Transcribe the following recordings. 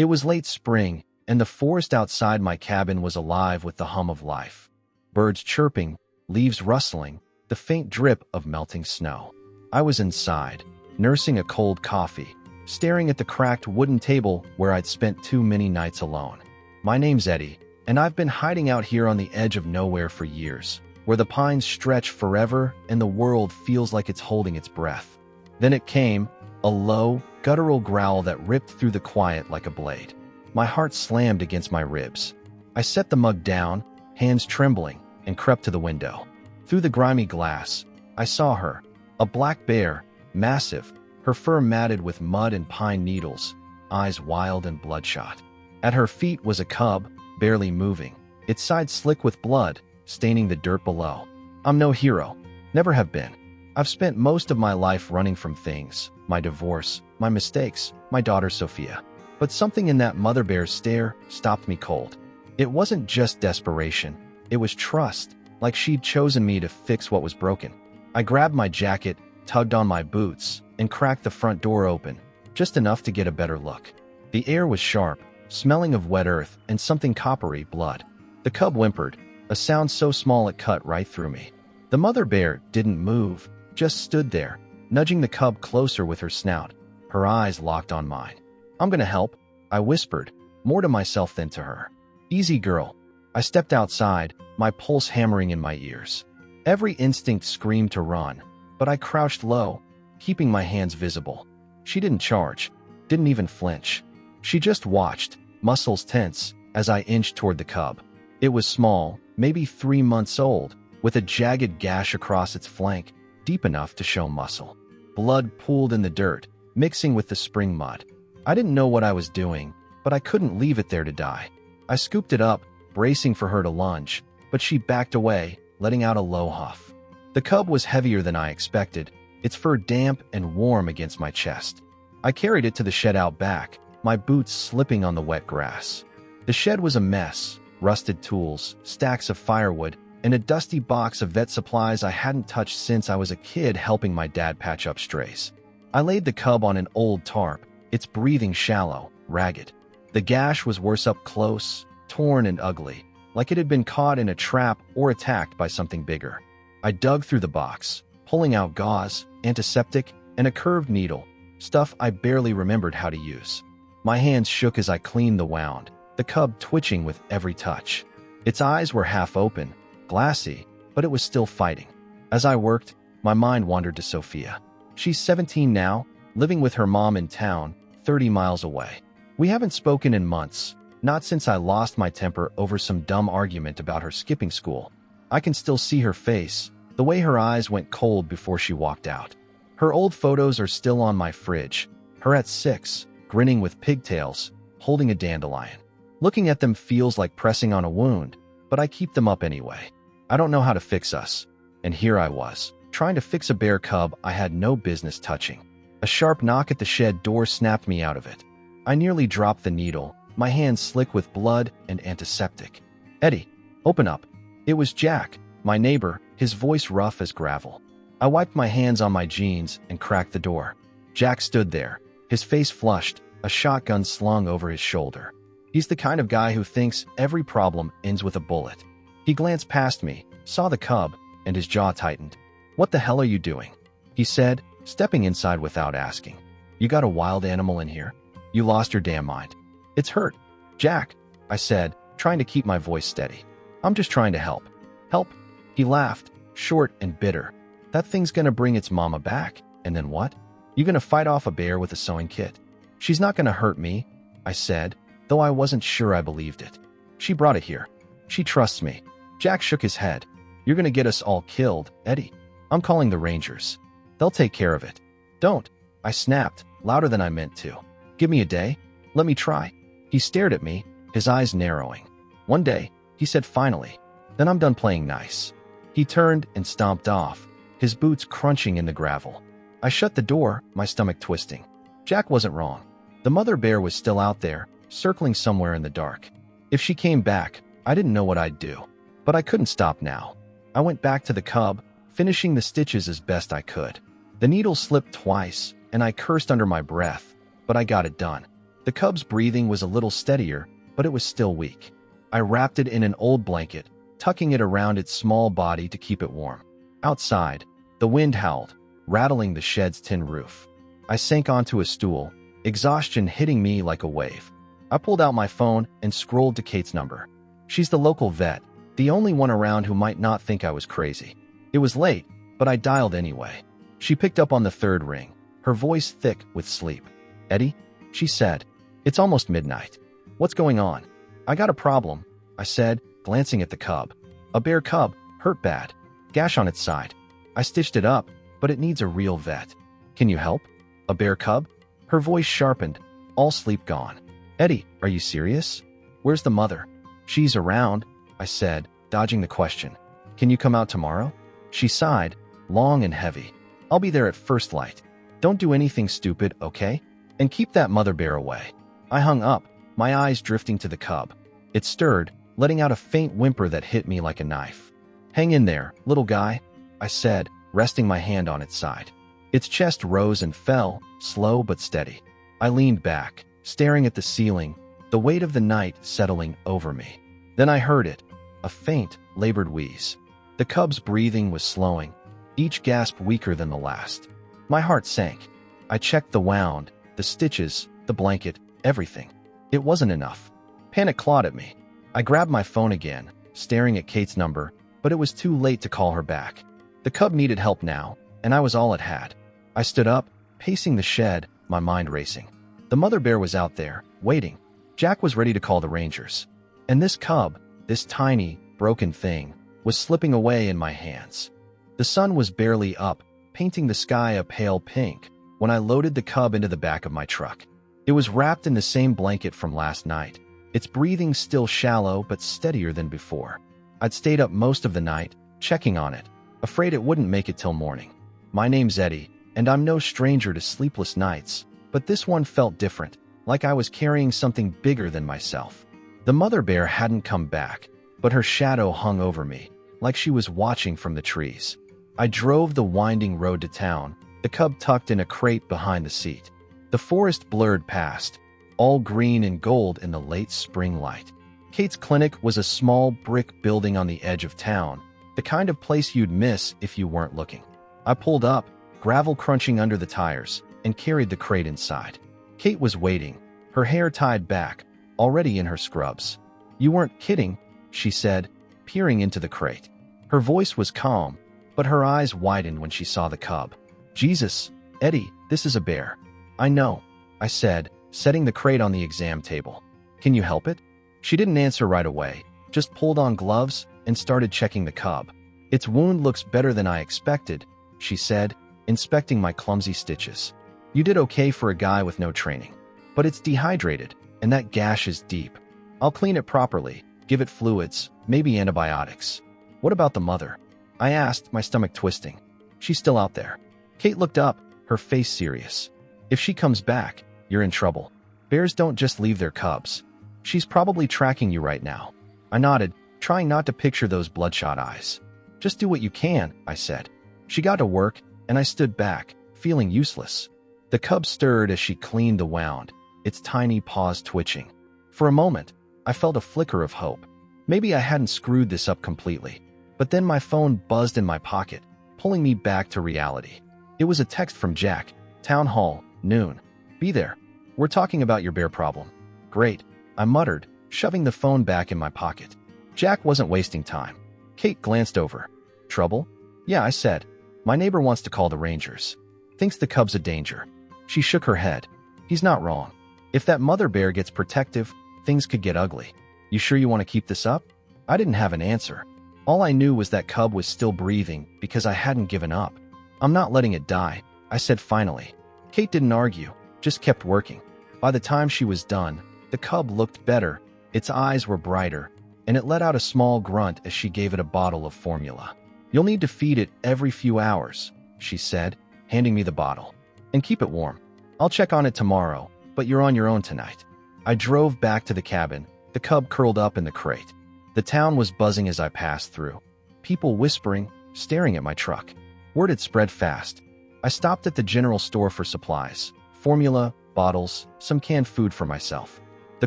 It was late spring, and the forest outside my cabin was alive with the hum of life. Birds chirping, leaves rustling, the faint drip of melting snow. I was inside, nursing a cold coffee, staring at the cracked wooden table where I'd spent too many nights alone. My name's Eddie, and I've been hiding out here on the edge of nowhere for years, where the pines stretch forever and the world feels like it's holding its breath. Then it came, a low, guttural growl that ripped through the quiet like a blade. My heart slammed against my ribs. I set the mug down, hands trembling, and crept to the window. Through the grimy glass, I saw her, a black bear, massive, her fur matted with mud and pine needles, eyes wild and bloodshot. At her feet was a cub, barely moving, its sides slick with blood, staining the dirt below. I'm no hero, never have been. I've spent most of my life running from things, my divorce, my mistakes, my daughter Sophia. But something in that mother bear's stare stopped me cold. It wasn't just desperation, it was trust, like she'd chosen me to fix what was broken. I grabbed my jacket, tugged on my boots, and cracked the front door open, just enough to get a better look. The air was sharp, smelling of wet earth and something coppery blood. The cub whimpered, a sound so small it cut right through me. The mother bear didn't move, just stood there, nudging the cub closer with her snout, her eyes locked on mine. I'm gonna help, I whispered, more to myself than to her. Easy girl. I stepped outside, my pulse hammering in my ears. Every instinct screamed to run, but I crouched low, keeping my hands visible. She didn't charge, didn't even flinch. She just watched, muscles tense, as I inched toward the cub. It was small, maybe 3 months old, with a jagged gash across its flank, deep enough to show muscle. Blood pooled in the dirt, mixing with the spring mud. I didn't know what I was doing, but I couldn't leave it there to die. I scooped it up, bracing for her to lunge, but she backed away, letting out a low huff. The cub was heavier than I expected, its fur damp and warm against my chest. I carried it to the shed out back, my boots slipping on the wet grass. The shed was a mess, rusted tools, stacks of firewood, and a dusty box of vet supplies I hadn't touched since I was a kid helping my dad patch up strays. I laid the cub on an old tarp, its breathing shallow, ragged. The gash was worse up close, torn and ugly, like it had been caught in a trap or attacked by something bigger. I dug through the box, pulling out gauze, antiseptic, and a curved needle, stuff I barely remembered how to use. My hands shook as I cleaned the wound, the cub twitching with every touch. Its eyes were half open, glassy, but it was still fighting. As I worked, my mind wandered to Sophia. She's 17 now, living with her mom in town, 30 miles away. We haven't spoken in months, not since I lost my temper over some dumb argument about her skipping school. I can still see her face, the way her eyes went cold before she walked out. Her old photos are still on my fridge, her at 6, grinning with pigtails, holding a dandelion. Looking at them feels like pressing on a wound, but I keep them up anyway. I don't know how to fix us, and here I was, trying to fix a bear cub I had no business touching. A sharp knock at the shed door snapped me out of it. I nearly dropped the needle, my hands slick with blood and antiseptic. Eddie, open up. It was Jack, my neighbor, his voice rough as gravel. I wiped my hands on my jeans and cracked the door. Jack stood there, his face flushed, a shotgun slung over his shoulder. He's the kind of guy who thinks every problem ends with a bullet. He glanced past me, saw the cub, and his jaw tightened. What the hell are you doing? He said, stepping inside without asking. You got a wild animal in here? You lost your damn mind. It's hurt. Jack, I said, trying to keep my voice steady. I'm just trying to help. Help? He laughed, short and bitter. That thing's gonna bring its mama back, and then what? You gonna fight off a bear with a sewing kit? She's not gonna hurt me, I said, though I wasn't sure I believed it. She brought it here. She trusts me. Jack shook his head. You're gonna get us all killed, Eddie. I'm calling the Rangers. They'll take care of it. Don't, I snapped, louder than I meant to. Give me a day. Let me try. He stared at me, his eyes narrowing. One day, he said finally, then I'm done playing nice. He turned and stomped off, his boots crunching in the gravel. I shut the door, my stomach twisting. Jack wasn't wrong. The mother bear was still out there, circling somewhere in the dark. If she came back, I didn't know what I'd do. But I couldn't stop now. I went back to the cub, finishing the stitches as best I could. The needle slipped twice, and I cursed under my breath, but I got it done. The cub's breathing was a little steadier, but it was still weak. I wrapped it in an old blanket, tucking it around its small body to keep it warm. Outside, the wind howled, rattling the shed's tin roof. I sank onto a stool, exhaustion hitting me like a wave. I pulled out my phone and scrolled to Kate's number. She's the local vet, the only one around who might not think I was crazy. It was late, but I dialed anyway. She picked up on the third ring, her voice thick with sleep. "Eddie?" she said. "It's almost midnight. What's going on?" "I got a problem," I said, glancing at the cub. "A bear cub, hurt bad. Gash on its side. I stitched it up, but it needs a real vet. Can you help?" "A bear cub?" Her voice sharpened, all sleep gone. "Eddie, are you serious? Where's the mother?" "She's around," I said, dodging the question. "Can you come out tomorrow?" She sighed, long and heavy. "I'll be there at first light. Don't do anything stupid, okay? And keep that mother bear away." I hung up, my eyes drifting to the cub. It stirred, letting out a faint whimper that hit me like a knife. "Hang in there, little guy," I said, resting my hand on its side. Its chest rose and fell, slow but steady. I leaned back, staring at the ceiling, the weight of the night settling over me. Then I heard it, a faint, labored wheeze. The cub's breathing was slowing, each gasp weaker than the last. My heart sank. I checked the wound, the stitches, the blanket, everything. It wasn't enough. Panic clawed at me. I grabbed my phone again, staring at Kate's number, but it was too late to call her back. The cub needed help now, and I was all it had. I stood up, pacing the shed, my mind racing. The mother bear was out there, waiting. Jack was ready to call the rangers. And this cub, this tiny, broken thing, was slipping away in my hands. The sun was barely up, painting the sky a pale pink, when I loaded the cub into the back of my truck. It was wrapped in the same blanket from last night, its breathing still shallow but steadier than before. I'd stayed up most of the night, checking on it, afraid it wouldn't make it till morning. My name's Eddie, and I'm no stranger to sleepless nights, but this one felt different, like I was carrying something bigger than myself. The mother bear hadn't come back, but her shadow hung over me, like she was watching from the trees. I drove the winding road to town, the cub tucked in a crate behind the seat. The forest blurred past, all green and gold in the late spring light. Kate's clinic was a small brick building on the edge of town, the kind of place you'd miss if you weren't looking. I pulled up, gravel crunching under the tires, and carried the crate inside. Kate was waiting, her hair tied back, already in her scrubs. "You weren't kidding," she said, peering into the crate. Her voice was calm, but her eyes widened when she saw the cub. "Jesus, Eddie, this is a bear." "I know," I said, setting the crate on the exam table. "Can you help it?" She didn't answer right away, just pulled on gloves and started checking the cub. "Its wound looks better than I expected," she said, inspecting my clumsy stitches. "You did okay for a guy with no training. But it's dehydrated, and that gash is deep. I'll clean it properly, give it fluids, maybe antibiotics." "What about the mother?" I asked, my stomach twisting. "She's still out there." Kate looked up, her face serious. "If she comes back, you're in trouble. Bears don't just leave their cubs. She's probably tracking you right now." I nodded, trying not to picture those bloodshot eyes. "Just do what you can," I said. She got to work, and I stood back, feeling useless. The cub stirred as she cleaned the wound, its tiny paws twitching. For a moment, I felt a flicker of hope. Maybe I hadn't screwed this up completely. But then my phone buzzed in my pocket, pulling me back to reality. It was a text from Jack. "Town Hall, noon. Be there. We're talking about your bear problem." "Great," I muttered, shoving the phone back in my pocket. Jack wasn't wasting time. Kate glanced over. "Trouble?" "Yeah," I said. "My neighbor wants to call the rangers. Thinks the cub's a danger." She shook her head. "He's not wrong. If that mother bear gets protective, things could get ugly. You sure you want to keep this up?" I didn't have an answer. All I knew was that cub was still breathing because I hadn't given up. "I'm not letting it die," I said finally. Kate didn't argue, just kept working. By the time she was done, the cub looked better, its eyes were brighter, and it let out a small grunt as she gave it a bottle of formula. "You'll need to feed it every few hours," she said, handing me the bottle. "And keep it warm. I'll check on it tomorrow, but you're on your own tonight." I drove back to the cabin, the cub curled up in the crate. The town was buzzing as I passed through. People whispering, staring at my truck. Word had spread fast. I stopped at the general store for supplies. Formula, bottles, some canned food for myself. The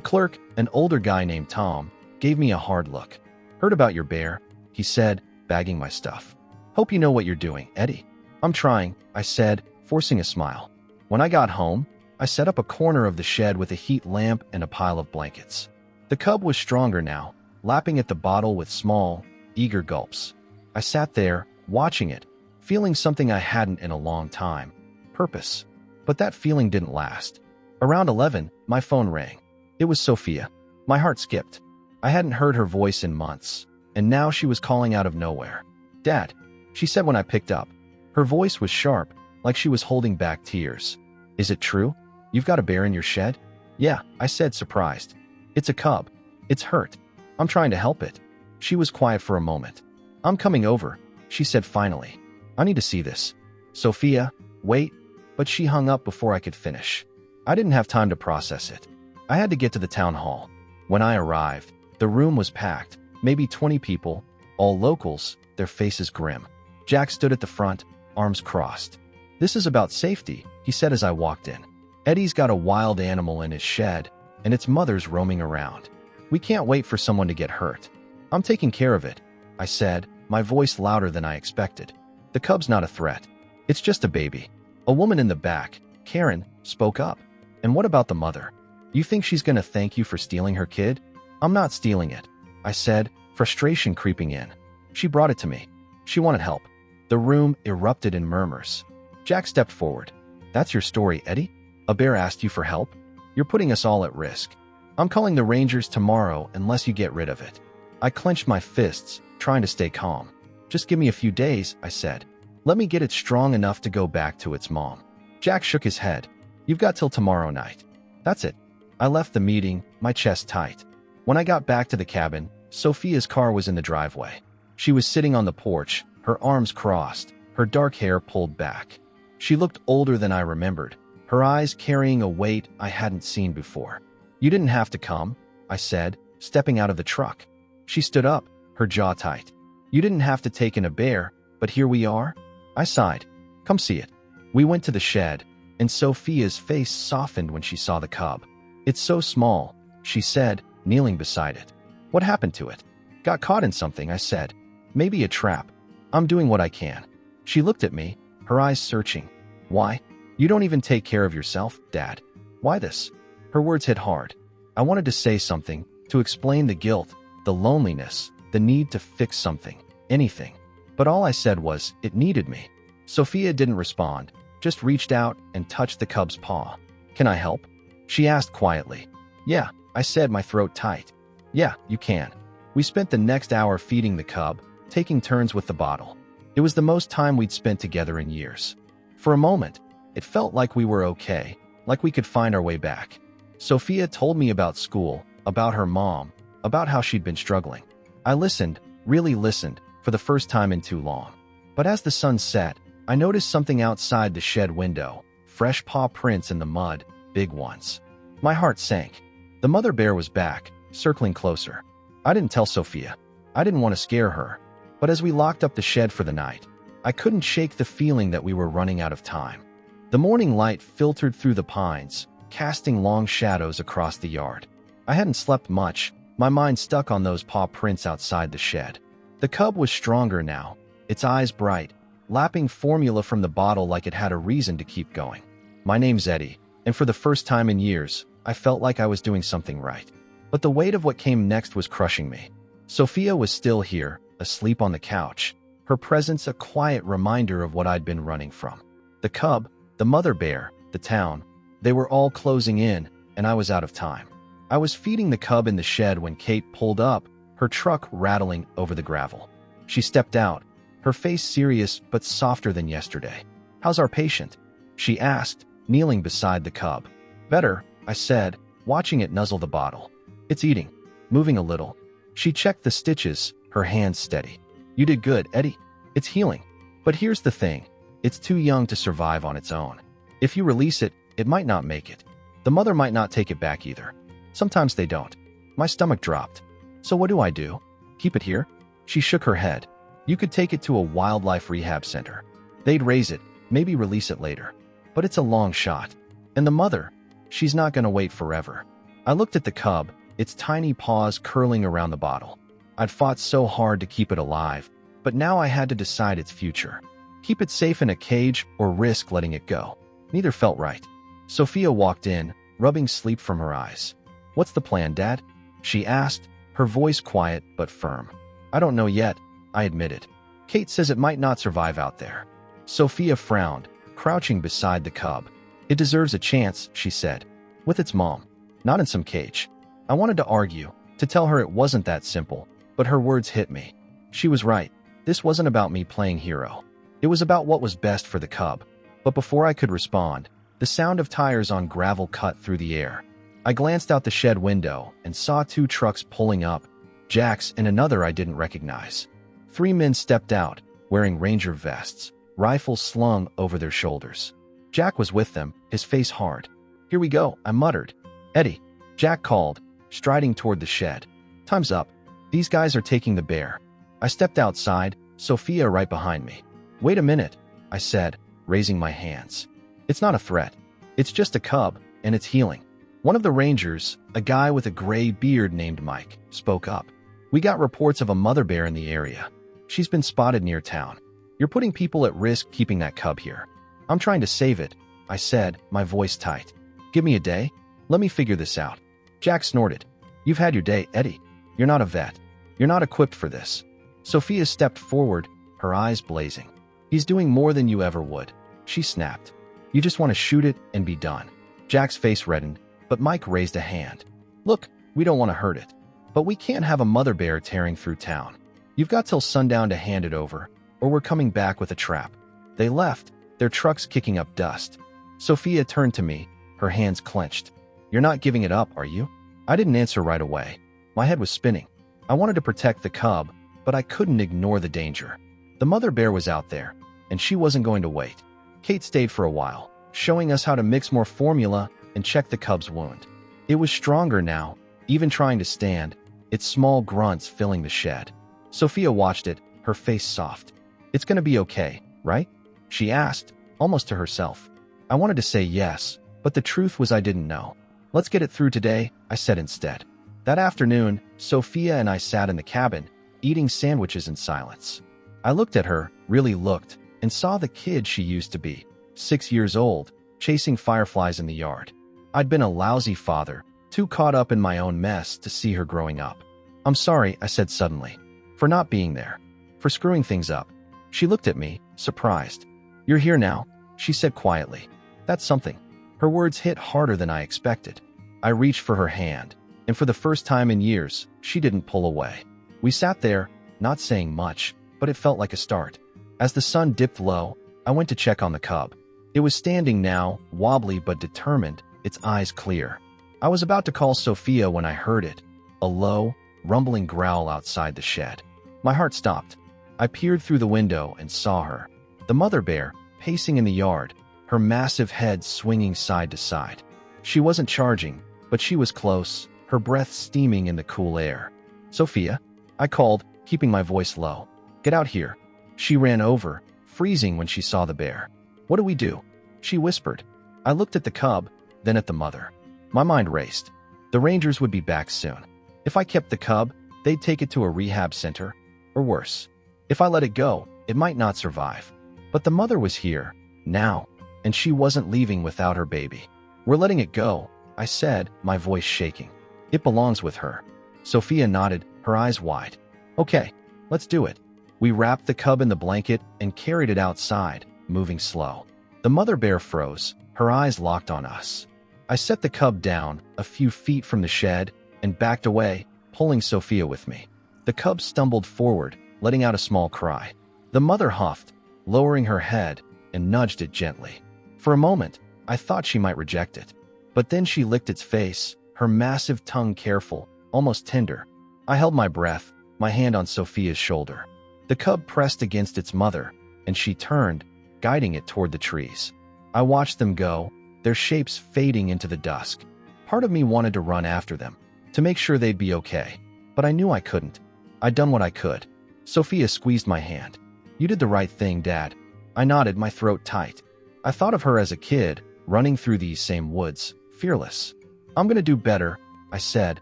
clerk, an older guy named Tom, gave me a hard look. "Heard about your bear," he said, bagging my stuff. "Hope you know what you're doing, Eddie." "I'm trying," I said, forcing a smile. When I got home, I set up a corner of the shed with a heat lamp and a pile of blankets. The cub was stronger now, lapping at the bottle with small, eager gulps. I sat there, watching it, feeling something I hadn't in a long time. Purpose. But that feeling didn't last. Around 11, my phone rang. It was Sophia. My heart skipped. I hadn't heard her voice in months, and now she was calling out of nowhere. "Dad," she said when I picked up. Her voice was sharp, like she was holding back tears. "Is it true? You've got a bear in your shed?" "Yeah," I said, surprised. "It's a cub. It's hurt. I'm trying to help it." She was quiet for a moment. "I'm coming over," she said finally. "I need to see this." "Sophia, wait," but she hung up before I could finish. I didn't have time to process it. I had to get to the town hall. When I arrived, the room was packed, maybe 20 people, all locals, their faces grim. Jack stood at the front, arms crossed. "This is about safety," he said as I walked in. "Eddie's got a wild animal in his shed, and its mother's roaming around. We can't wait for someone to get hurt." "I'm taking care of it," I said, my voice louder than I expected. "The cub's not a threat. It's just a baby." A woman in the back, Karen, spoke up. "And what about the mother? You think she's gonna thank you for stealing her kid?" "I'm not stealing it," I said, frustration creeping in. "She brought it to me. She wanted help." The room erupted in murmurs. Jack stepped forward. "That's your story, Eddie? A bear asked you for help? You're putting us all at risk. I'm calling the Rangers tomorrow unless you get rid of it." I clenched my fists, trying to stay calm. "Just give me a few days," I said. "Let me get it strong enough to go back to its mom." Jack shook his head. "You've got till tomorrow night." That's it. I left the meeting, my chest tight. When I got back to the cabin, Sophia's car was in the driveway. She was sitting on the porch, her arms crossed, her dark hair pulled back. She looked older than I remembered, her eyes carrying a weight I hadn't seen before. "You didn't have to come," I said, stepping out of the truck. She stood up, her jaw tight. "You didn't have to take in a bear, but here we are?" I sighed. "Come see it." We went to the shed, and Sophia's face softened when she saw the cub. "It's so small," she said, kneeling beside it. "What happened to it?" "Got caught in something," I said. "Maybe a trap. I'm doing what I can." She looked at me, her eyes searching. "Why? You don't even take care of yourself, Dad. Why this?" Her words hit hard. I wanted to say something, to explain the guilt, the loneliness, the need to fix something, anything. But all I said was, it needed me. Sophia didn't respond, just reached out and touched the cub's paw. "Can I help?" she asked quietly. "Yeah," I said, my throat tight. "Yeah, you can." We spent the next hour feeding the cub, taking turns with the bottle. It was the most time we'd spent together in years. For a moment, it felt like we were okay, like we could find our way back. Sophia told me about school, about her mom, about how she'd been struggling. I listened, really listened, for the first time in too long. But as the sun set, I noticed something outside the shed window, fresh paw prints in the mud, big ones. My heart sank. The mother bear was back, circling closer. I didn't tell Sophia. I didn't want to scare her. But as we locked up the shed for the night, I couldn't shake the feeling that we were running out of time. The morning light filtered through the pines, casting long shadows across the yard. I hadn't slept much, my mind stuck on those paw prints outside the shed. The cub was stronger now, its eyes bright, lapping formula from the bottle like it had a reason to keep going. My name's Eddie, and for the first time in years, I felt like I was doing something right. But the weight of what came next was crushing me. Sophia was still here, asleep on the couch, her presence a quiet reminder of what I'd been running from. The cub, the mother bear, the town, they were all closing in, and I was out of time. I was feeding the cub in the shed when Kate pulled up, her truck rattling over the gravel. She stepped out, her face serious but softer than yesterday. "How's our patient?" she asked, kneeling beside the cub. "Better," I said, watching it nuzzle the bottle. "It's eating, moving a little." She checked the stitches, her hands steady. "You did good, Eddie. It's healing. But here's the thing. It's too young to survive on its own. If you release it, it might not make it. The mother might not take it back either. Sometimes they don't." My stomach dropped. "So what do I do? Keep it here?" She shook her head. "You could take it to a wildlife rehab center. They'd raise it, maybe release it later. But it's a long shot. And the mother, She's not gonna wait forever. I looked at the cub, its tiny paws curling around the bottle. I'd fought so hard to keep it alive, but now I had to decide its future. Keep it safe in a cage or risk letting it go. Neither felt right. Sophia walked in, rubbing sleep from her eyes. "What's the plan, Dad?" she asked, her voice quiet but firm. "I don't know yet," I admitted. "Kate says it might not survive out there." Sophia frowned, crouching beside the cub. "It deserves a chance," she said. "With its mom, not in some cage." I wanted to argue, to tell her it wasn't that simple, but her words hit me. She was right. This wasn't about me playing hero. It was about what was best for the cub. But before I could respond, the sound of tires on gravel cut through the air. I glanced out the shed window and saw 2 trucks pulling up, Jack's and another I didn't recognize. 3 men stepped out, wearing ranger vests, rifles slung over their shoulders. Jack was with them, his face hard. "Here we go," I muttered. "Eddie," Jack called, striding toward the shed. "Time's up. These guys are taking the bear." I stepped outside, Sophia right behind me. "Wait a minute," I said, raising my hands. "It's not a threat. It's just a cub, and it's healing." One of the rangers, a guy with a gray beard named Mike, spoke up. "We got reports of a mother bear in the area. She's been spotted near town. You're putting people at risk keeping that cub here." "I'm trying to save it," I said, my voice tight. "Give me a day. Let me figure this out." Jack snorted. "You've had your day, Eddie. You're not a vet. You're not equipped for this." Sophia stepped forward, her eyes blazing. "He's doing more than you ever would," she snapped. "You just want to shoot it and be done." Jack's face reddened, but Mike raised a hand. "Look, we don't want to hurt it, but we can't have a mother bear tearing through town. You've got till sundown to hand it over, or we're coming back with a trap." They left, their trucks kicking up dust. Sophia turned to me, her hands clenched. "You're not giving it up, are you?" I didn't answer right away. My head was spinning. I wanted to protect the cub, but I couldn't ignore the danger. The mother bear was out there, and she wasn't going to wait. Kate stayed for a while, showing us how to mix more formula and check the cub's wound. It was stronger now, even trying to stand, its small grunts filling the shed. Sophia watched it, her face soft. "It's going to be okay, right?" she asked, almost to herself. I wanted to say yes, but the truth was I didn't know. "Let's get it through today," I said instead. That afternoon, Sophia and I sat in the cabin, eating sandwiches in silence. I looked at her, really looked, and saw the kid she used to be, 6 years old, chasing fireflies in the yard. I'd been a lousy father, too caught up in my own mess to see her growing up. "I'm sorry," I said suddenly, "for not being there, for screwing things up." She looked at me, surprised. "You're here now," she said quietly. "That's something." Her words hit harder than I expected. I reached for her hand, and for the first time in years, she didn't pull away. We sat there, not saying much, but it felt like a start. As the sun dipped low, I went to check on the cub. It was standing now, wobbly but determined, its eyes clear. I was about to call Sophia when I heard it, a low, rumbling growl outside the shed. My heart stopped. I peered through the window and saw her, the mother bear, pacing in the yard, her massive head swinging side to side. She wasn't charging, but she was close, her breath steaming in the cool air. "Sophia," I called, keeping my voice low. "Get out here." She ran over, freezing when she saw the bear. "What do we do?" she whispered. I looked at the cub, then at the mother. My mind raced. The rangers would be back soon. If I kept the cub, they'd take it to a rehab center, or worse. If I let it go, it might not survive. But the mother was here, now, and she wasn't leaving without her baby. "We're letting it go," I said, my voice shaking. "It belongs with her." Sophia nodded, her eyes wide. "Okay, let's do it." We wrapped the cub in the blanket and carried it outside, moving slow. The mother bear froze, her eyes locked on us. I set the cub down a few feet from the shed and backed away, pulling Sophia with me. The cub stumbled forward, letting out a small cry. The mother huffed, lowering her head, and nudged it gently. For a moment, I thought she might reject it. But then she licked its face, her massive tongue careful, almost tender. I held my breath, my hand on Sophia's shoulder. The cub pressed against its mother, and she turned, guiding it toward the trees. I watched them go, their shapes fading into the dusk. Part of me wanted to run after them, to make sure they'd be okay. But I knew I couldn't. I'd done what I could. Sophia squeezed my hand. "You did the right thing, Dad." I nodded, my throat tight. I thought of her as a kid, running through these same woods, fearless. I'm gonna do better, I said,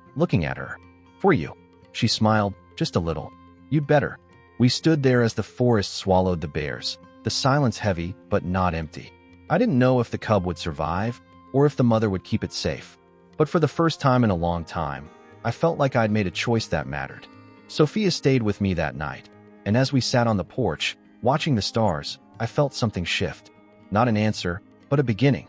looking at her. For you. She smiled, just a little. You'd better. We stood there as the forest swallowed the bears, the silence heavy but not empty. I didn't know if the cub would survive or if the mother would keep it safe. But for the first time in a long time, I felt like I'd made a choice that mattered. Sophia stayed with me that night, and as we sat on the porch, watching the stars, I felt something shift. Not an answer, but a beginning.